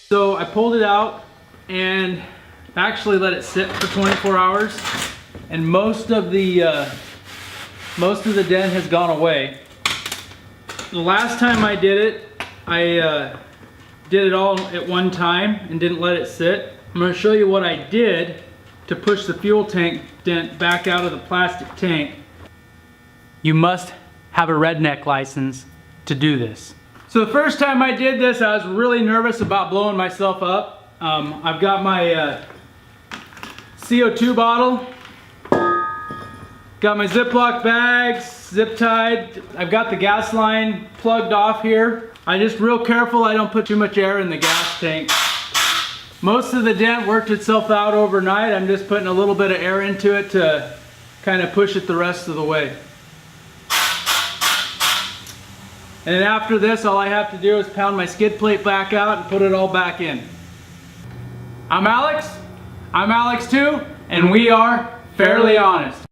So I pulled it out and actually let it sit for 24 hours, and most of the dent has gone away. The last time I did it, I did it all at one time and didn't let it sit. I'm going to show you what I did to push the fuel tank dent back out of the plastic tank. You must have a redneck license to do this. So the first time I did this, I was really nervous about blowing myself up. I've got my CO2 bottle, got my Ziploc bags, zip tied. I've got the gas line plugged off here. I just real careful I don't put too much air in the gas tank. Most of the dent worked itself out overnight. I'm just putting a little bit of air into it to kind of push it the rest of the way. And after this, all I have to do is pound my skid plate back out and put it all back in. I'm Alex too, and we are Fairly Honest.